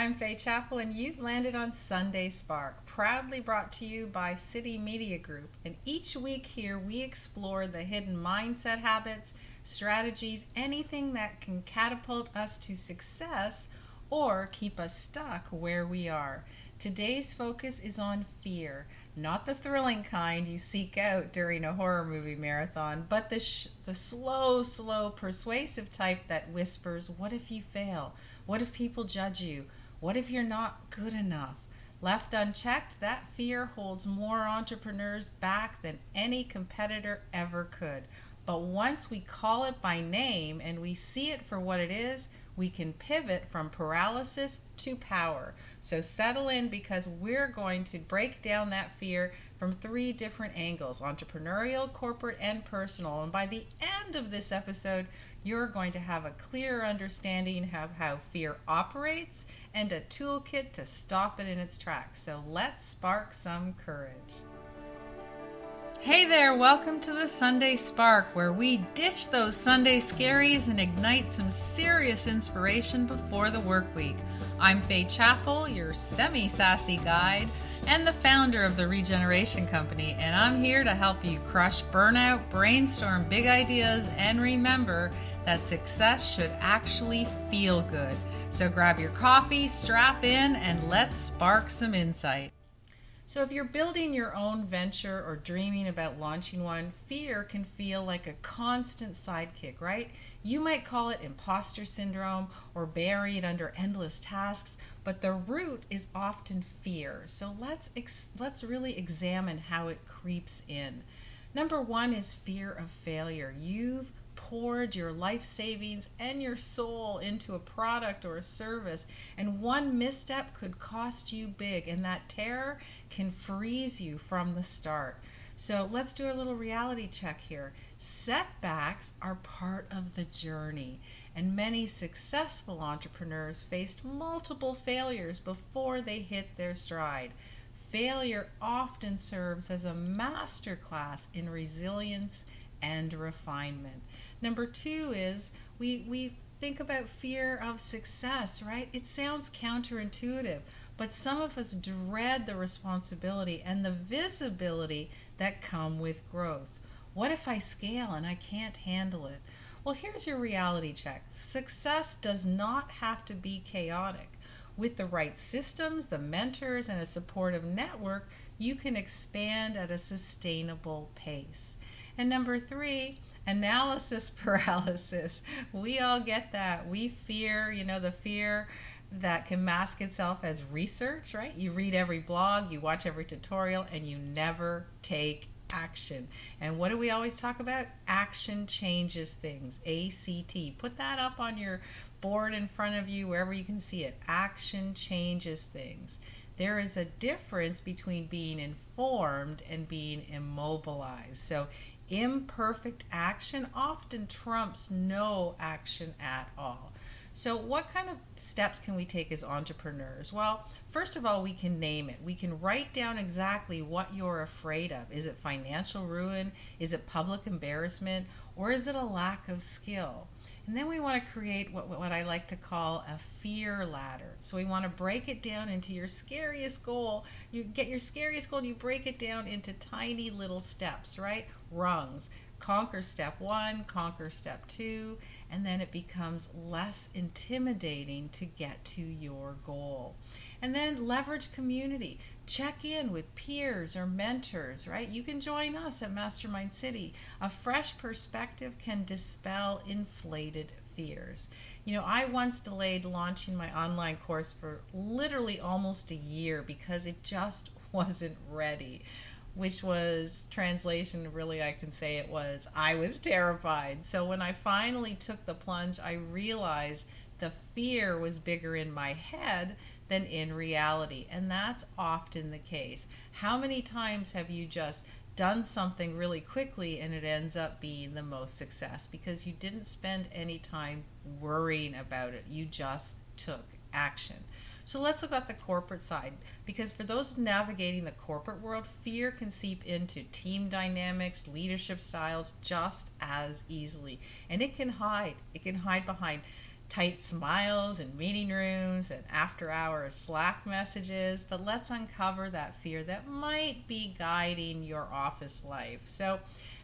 I'm Faye Chappell, and you've landed on Sunday Spark, proudly brought to you by City Media Group. And each week here, we explore the hidden mindset habits, strategies, anything that can catapult us to success or keep us stuck where we are. Today's focus is on fear, not the thrilling kind you seek out during a horror movie marathon, but the slow, persuasive type that whispers, "What if you fail? What if people judge you? What if you're not good enough?" Left unchecked, that fear holds more entrepreneurs back than any competitor ever could. But once we call it by name and we see it for what it is, we can pivot from paralysis to power. So settle in, because we're going to break down that fear from three different angles: entrepreneurial, corporate, and personal. And by the end of this episode, you're going to have a clear understanding of how fear operates and a toolkit to stop it in its tracks. So let's spark some courage. Hey there, welcome to the Sunday Spark, where we ditch those Sunday scaries and ignite some serious inspiration before the work week. I'm Faye Chappell, your semi-sassy guide and the founder of the Regeneration Company, and I'm here to help you crush burnout, brainstorm big ideas, and remember that success should actually feel good. So grab your coffee, strap in, and let's spark some insight. So if you're building your own venture or dreaming about launching one, fear can feel like a constant sidekick, right? You might call it imposter syndrome or bury it under endless tasks, but the root is often fear. So let's really examine how it creeps in. Number one is fear of failure. You've poured your life savings and your soul into a product or a service, and one misstep could cost you big, and that terror can freeze you from the start. So let's do a little reality check here. Setbacks are part of the journey, and many successful entrepreneurs faced multiple failures before they hit their stride. Failure often serves as a masterclass in resilience and refinement. Number two is we think about fear of success, right? It sounds counterintuitive, but some of us dread the responsibility and the visibility that come with growth. What if I scale and I can't handle it? Well, here's your reality check. Success does not have to be chaotic. With the right systems, the mentors, and a supportive network, you can expand at a sustainable pace. And number three, analysis paralysis. We all get that. We fear, the fear that can mask itself as research, right? You read every blog, you watch every tutorial, and you never take action. And what do we always talk about? Action changes things. ACT. Put that up on your board in front of you, wherever you can see it. Action changes things. There is a difference between being informed and being immobilized. So imperfect action often trumps no action at all. So what kind of steps can we take as entrepreneurs? Well, first of all, we can name it. We can write down exactly what you're afraid of. Is it financial ruin? Is it public embarrassment? Or is it a lack of skill? And then we want to create what I like to call a fear ladder. So we want to break it down into your scariest goal. You get your scariest goal and you break it down into tiny little steps, right? Rungs. Conquer step one, conquer step two, and then it becomes less intimidating to get to your goal. And then leverage community. Check in with peers or mentors, right? You can join us at Mastermind City. A fresh perspective can dispel inflated fears. I once delayed launching my online course for literally almost a year because it just wasn't ready. Which was, translation, really I can say it was, I was terrified. So when I finally took the plunge, I realized the fear was bigger in my head than in reality. And that's often the case. How many times have you just done something really quickly and it ends up being the most success? Because you didn't spend any time worrying about it. You just took action. So let's look at the corporate side, because for those navigating the corporate world, fear can seep into team dynamics, leadership styles just as easily. And it can hide. It can hide behind tight smiles in meeting rooms and after hours Slack messages, but let's uncover that fear that might be guiding your office life. So,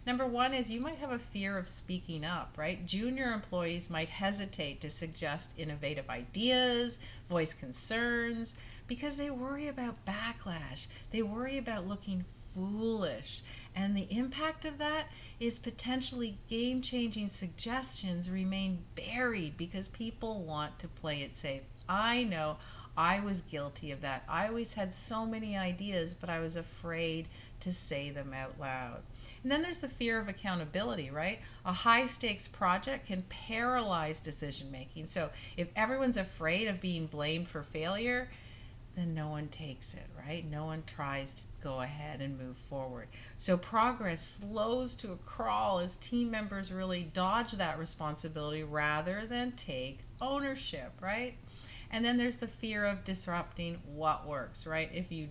number one is you might have a fear of speaking up, right? Junior employees might hesitate to suggest innovative ideas, voice concerns, because they worry about backlash. They worry about looking foolish. And the impact of that is potentially game changing suggestions remain buried because people want to play it safe. I know I was guilty of that. I always had so many ideas, but I was afraid to say them out loud. And then there's the fear of accountability, right? A high stakes project can paralyze decision making. So if everyone's afraid of being blamed for failure, then no one takes it, right? No one tries to go ahead and move forward. So progress slows to a crawl as team members really dodge that responsibility rather than take ownership, right? And then there's the fear of disrupting what works, right? If you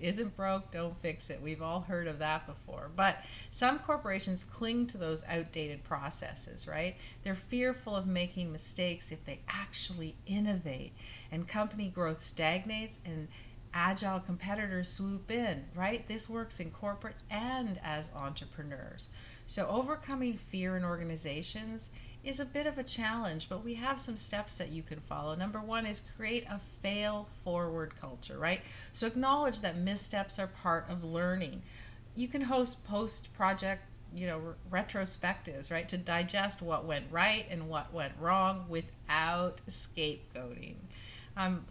isn't broke, don't fix it. We've all heard of that before. But some corporations cling to those outdated processes, right? They're fearful of making mistakes if they actually innovate. And company growth stagnates and agile competitors swoop in, right? This works in corporate and as entrepreneurs. So overcoming fear in organizations is a bit of a challenge, but we have some steps that you can follow. Number one is create a fail forward culture, right? So acknowledge that missteps are part of learning. You can host post project retrospectives, right, to digest what went right and what went wrong without scapegoating.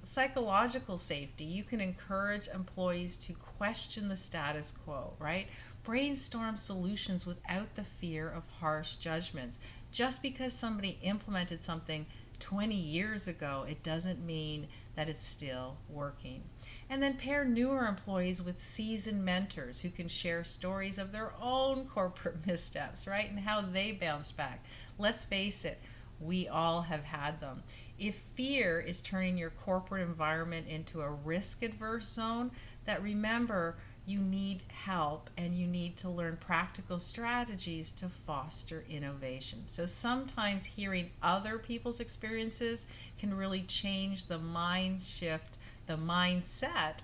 Psychological safety, you can encourage employees to question the status quo, right? Brainstorm solutions without the fear of harsh judgments. Just because somebody implemented something 20 years ago, it doesn't mean that it's still working. And then pair newer employees with seasoned mentors who can share stories of their own corporate missteps, right? And how they bounced back. Let's face it, we all have had them. If fear is turning your corporate environment into a risk adverse zone, that remember you need help and you need to learn practical strategies to foster innovation. So sometimes hearing other people's experiences can really change the mindset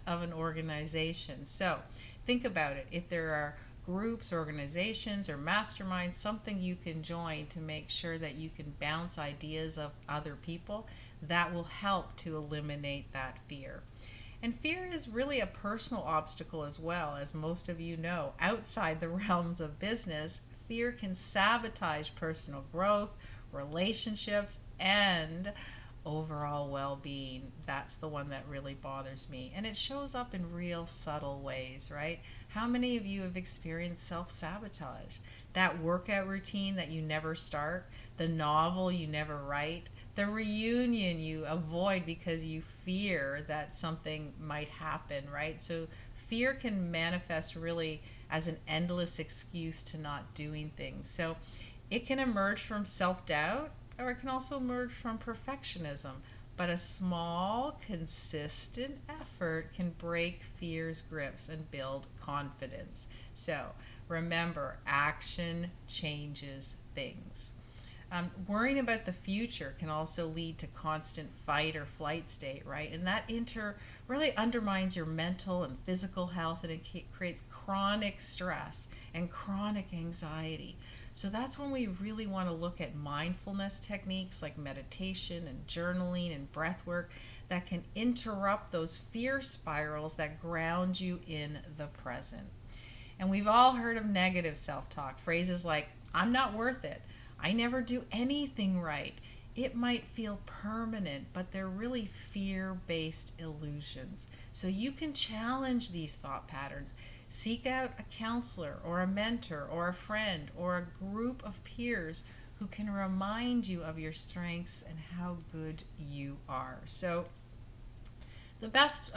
of an organization. So think about it. If there are groups, organizations, or masterminds, something you can join to make sure that you can bounce ideas of other people, that will help to eliminate that fear. And fear is really a personal obstacle as well, as most of you know. Outside the realms of business, fear can sabotage personal growth, relationships, and overall well-being. That's the one that really bothers me. And it shows up in real subtle ways, right? How many of you have experienced self-sabotage? That workout routine that you never start, the novel you never write, the reunion you avoid because you fear that something might happen, right? So fear can manifest really as an endless excuse to not doing things. So it can emerge from self-doubt, or it can also emerge from perfectionism. But a small, consistent effort can break fear's grips and build confidence. So remember, action changes things. Worrying about the future can also lead to constant fight or flight state, right? And that really undermines your mental and physical health, and it creates chronic stress and chronic anxiety. So that's when we really want to look at mindfulness techniques like meditation and journaling and breath work that can interrupt those fear spirals that ground you in the present. And we've all heard of negative self-talk, phrases like, I'm not worth it, I never do anything right. It might feel permanent, but they're really fear-based illusions. So you can challenge these thought patterns. Seek out a counselor or a mentor or a friend or a group of peers who can remind you of your strengths and how good you are. So the best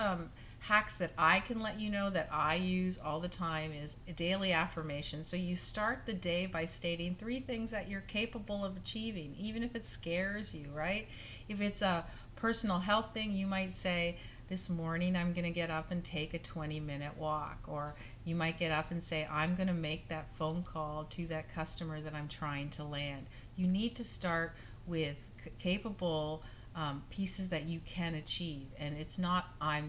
hacks that I can let you know that I use all the time is a daily affirmation. So you start the day by stating 3 things that you're capable of achieving, even if it scares you, right? If it's a personal health thing, you might say, this morning I'm going to get up and take a 20-minute walk. Or you might get up and say, I'm going to make that phone call to that customer that I'm trying to land. You need to start with capable pieces that you can achieve. And it's not I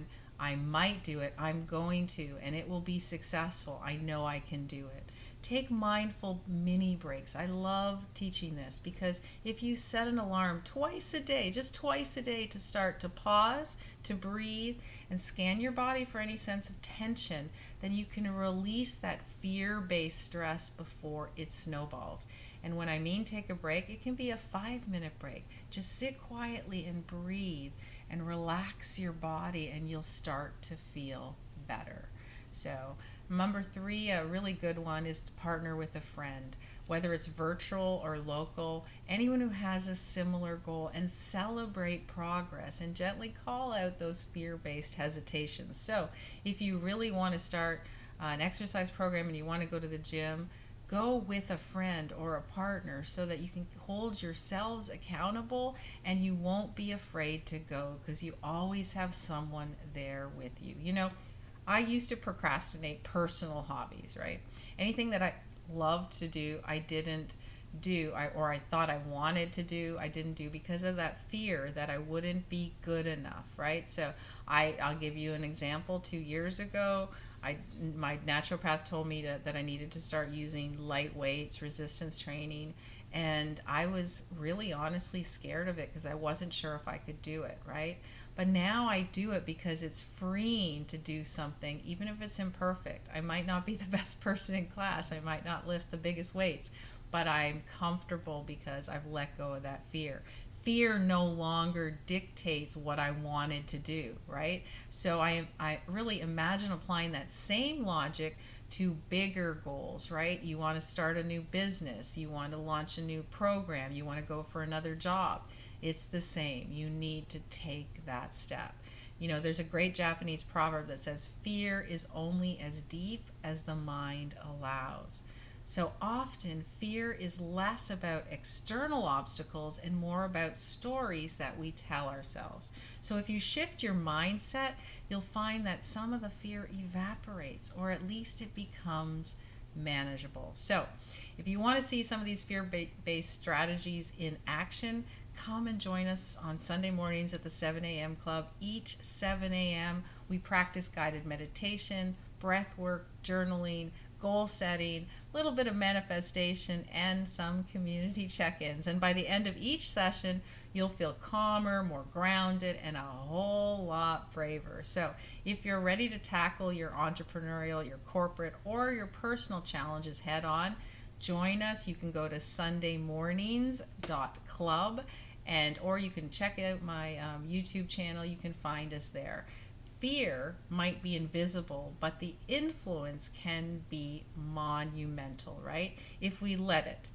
might do it, I'm going to, and it will be successful. I know I can do it. Take mindful mini breaks. I love teaching this because if you set an alarm twice a day, just twice a day, to start to pause, to breathe, and scan your body for any sense of tension, then you can release that fear-based stress before it snowballs. And when I mean take a break, it can be a 5-minute break. Just sit quietly and breathe and relax your body, and you'll start to feel better. So number 3, a really good one, is to partner with a friend, whether it's virtual or local, anyone who has a similar goal, and celebrate progress and gently call out those fear-based hesitations. So if you really want to start an exercise program and you want to go to the gym, go with a friend or a partner so that you can hold yourselves accountable and you won't be afraid to go because you always have someone there with you. You know, I used to procrastinate personal hobbies, right? Anything that I loved to do, I didn't do, or I thought I wanted to do, I didn't do because of that fear that I wouldn't be good enough, right? So I'll give you an example. 2 years ago, my naturopath told me that I needed to start using light weights, resistance training, and I was really honestly scared of it because I wasn't sure if I could do it, right? But now I do it because it's freeing to do something, even if it's imperfect. I might not be the best person in class, I might not lift the biggest weights, but I'm comfortable because I've let go of that fear. Fear no longer dictates what I wanted to do, right? So I really imagine applying that same logic to bigger goals, right? You want to start a new business, you want to launch a new program, you want to go for another job. It's the same. You need to take that step. You know, there's a great Japanese proverb that says, fear is only as deep as the mind allows. So often, fear is less about external obstacles and more about stories that we tell ourselves. So if you shift your mindset, you'll find that some of the fear evaporates, or at least it becomes manageable. So if you want to see some of these fear-based strategies in action, come and join us on Sunday mornings at the 7 a.m. Club. Each 7 a.m. we practice guided meditation, breath work, journaling, goal setting, a little bit of manifestation, and some community check-ins. And by the end of each session, you'll feel calmer, more grounded, and a whole lot braver. So if you're ready to tackle your entrepreneurial, your corporate, or your personal challenges head on, join us. You can go to sundaymornings.club, or you can check out my YouTube channel. You can find us there. Fear might be invisible, but the influence can be monumental, right? If we let it.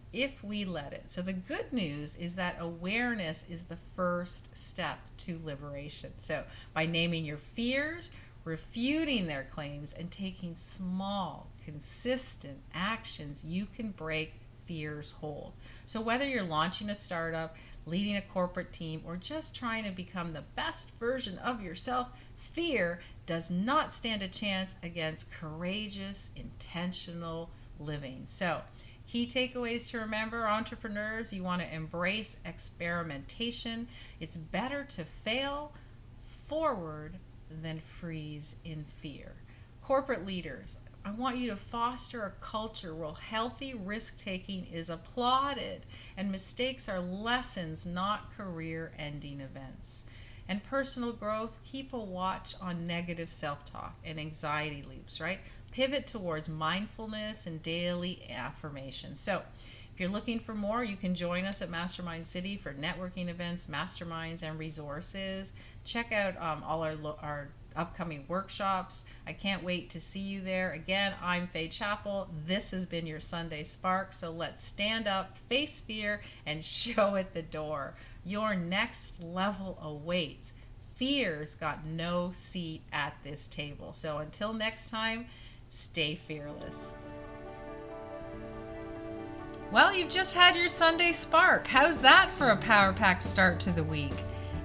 So the good news is that awareness is the first step to liberation. So by naming your fears, refuting their claims, and taking small, consistent actions, you can break fear's hold. So whether you're launching a startup, leading a corporate team, or just trying to become the best version of yourself, fear does not stand a chance against courageous, intentional living. So, key takeaways to remember, entrepreneurs: you want to embrace experimentation. It's better to fail forward than freeze in fear. Corporate leaders, I want you to foster a culture where healthy risk-taking is applauded and mistakes are lessons, not career-ending events. And personal growth, keep a watch on negative self-talk and anxiety loops, right? Pivot towards mindfulness and daily affirmation. So if you're looking for more, you can join us at Mastermind City for networking events, masterminds, and resources. Check out all our upcoming workshops. I can't wait to see you there. Again, I'm Faye Chappell. This has been your Sunday Spark. So let's stand up, face fear, and show it the door. Your next level awaits. Fear's got no seat at this table. So until next time, stay fearless. Well, you've just had your Sunday Spark. How's that for a power-packed start to the week?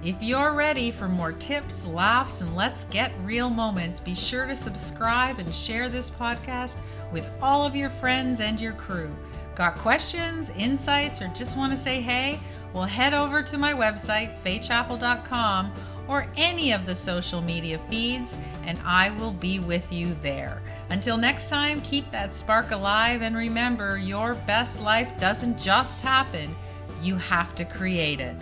If you're ready for more tips, laughs, and let's get real moments, be sure to subscribe and share this podcast with all of your friends and your crew. Got questions, insights, or just want to say hey? Well, head over to my website, faychapel.com, or any of the social media feeds, and I will be with you there. Until next time, keep that spark alive, and remember, your best life doesn't just happen, you have to create it.